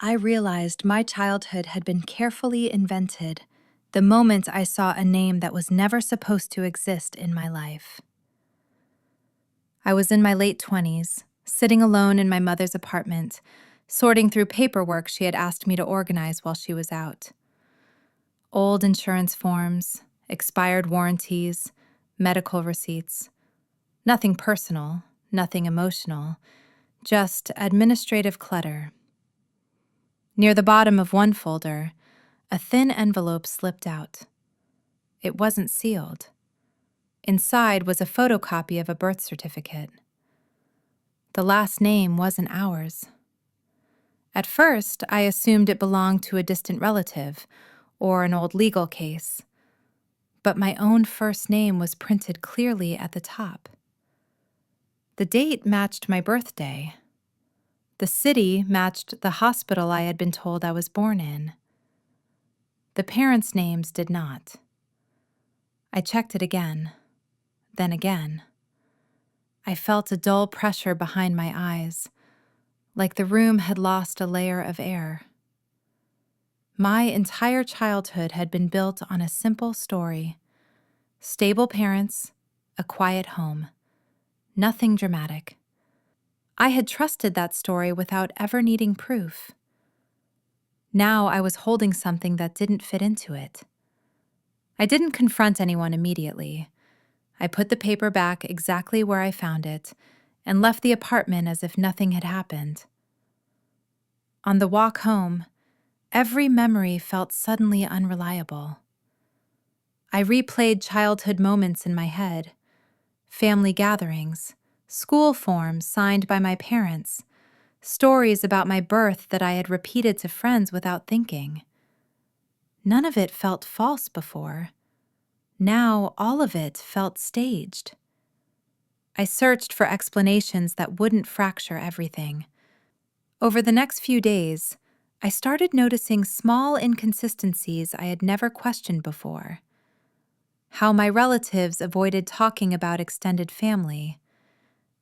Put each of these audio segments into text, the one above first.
I realized my childhood had been carefully invented the moment I saw a name that was never supposed to exist in my life. I was in my late 20s, sitting alone in my mother's apartment, sorting through paperwork she had asked me to organize while she was out. Old insurance forms, expired warranties, medical receipts. Nothing personal, nothing emotional, just administrative clutter. Near the bottom of one folder, a thin envelope slipped out. It wasn't sealed. Inside was a photocopy of a birth certificate. The last name wasn't ours. At first, I assumed it belonged to a distant relative or an old legal case, but my own first name was printed clearly at the top. The date matched my birthday. The city matched the hospital I had been told I was born in. The parents' names did not. I checked it again, then again. I felt a dull pressure behind my eyes, like the room had lost a layer of air. My entire childhood had been built on a simple story. Stable parents, a quiet home. Nothing dramatic. I had trusted that story without ever needing proof. Now I was holding something that didn't fit into it. I didn't confront anyone immediately. I put the paper back exactly where I found it and left the apartment as if nothing had happened. On the walk home, every memory felt suddenly unreliable. I replayed childhood moments in my head, family gatherings, school forms signed by my parents, stories about my birth that I had repeated to friends without thinking. None of it felt false before. Now all of it felt staged. I searched for explanations that wouldn't fracture everything. Over the next few days, I started noticing small inconsistencies I had never questioned before. How my relatives avoided talking about extended family.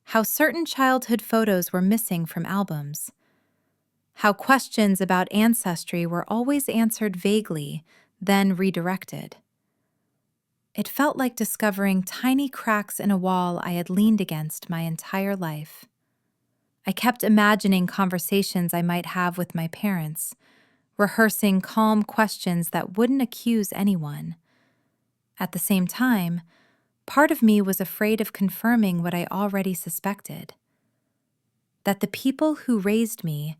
How certain childhood photos were missing from albums. How questions about ancestry were always answered vaguely, then redirected. It felt like discovering tiny cracks in a wall I had leaned against my entire life. I kept imagining conversations I might have with my parents, rehearsing calm questions that wouldn't accuse anyone. At the same time, part of me was afraid of confirming what I already suspected. That the people who raised me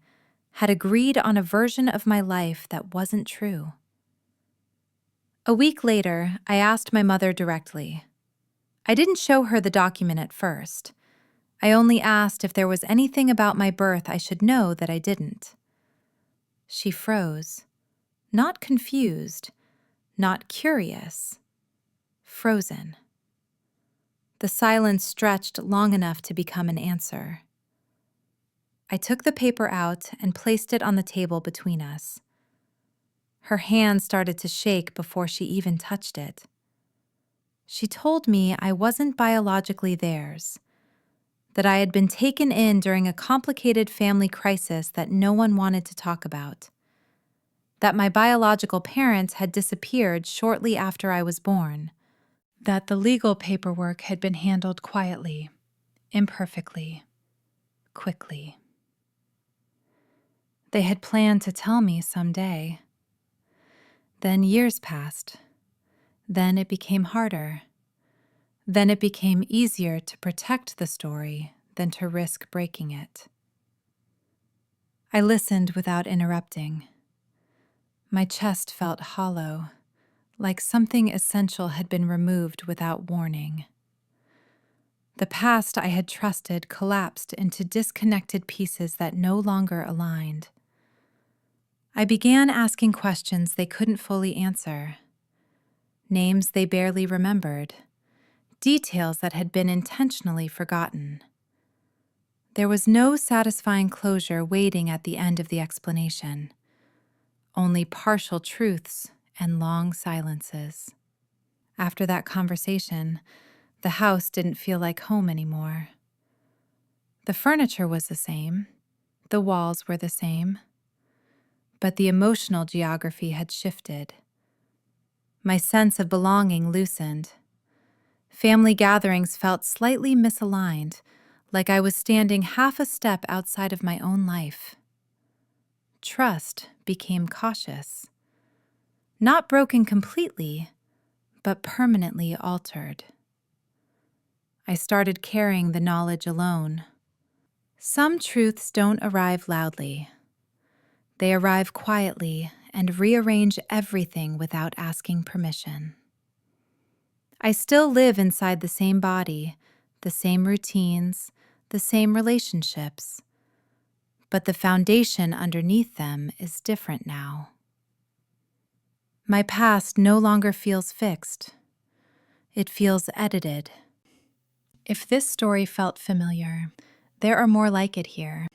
had agreed on a version of my life that wasn't true. A week later, I asked my mother directly. I didn't show her the document at first. I only asked if there was anything about my birth I should know that I didn't. She froze. Not confused, not curious. Frozen. The silence stretched long enough to become an answer. I took the paper out and placed it on the table between us. Her hand started to shake before she even touched it. She told me I wasn't biologically theirs, that I had been taken in during a complicated family crisis that no one wanted to talk about, that my biological parents had disappeared shortly after I was born, that the legal paperwork had been handled quietly, imperfectly, quickly. They had planned to tell me someday. Then years passed. Then it became harder. Then it became easier to protect the story than to risk breaking it. I listened without interrupting. My chest felt hollow, like something essential had been removed without warning. The past I had trusted collapsed into disconnected pieces that no longer aligned. I began asking questions they couldn't fully answer. Names they barely remembered. Details that had been intentionally forgotten. There was no satisfying closure waiting at the end of the explanation. Only partial truths and long silences. After that conversation, the house didn't feel like home anymore. The furniture was the same. The walls were the same. but the emotional geography had shifted. My sense of belonging loosened. Family gatherings felt slightly misaligned, like I was standing half a step outside of my own life. Trust became cautious. Not broken completely, but permanently altered. I started carrying the knowledge alone. Some truths don't arrive loudly. They arrive quietly and rearrange everything without asking permission. I still live inside the same body, the same routines, the same relationships, but the foundation underneath them is different now. My past no longer feels fixed. It feels edited. If this story felt familiar, there are more like it here.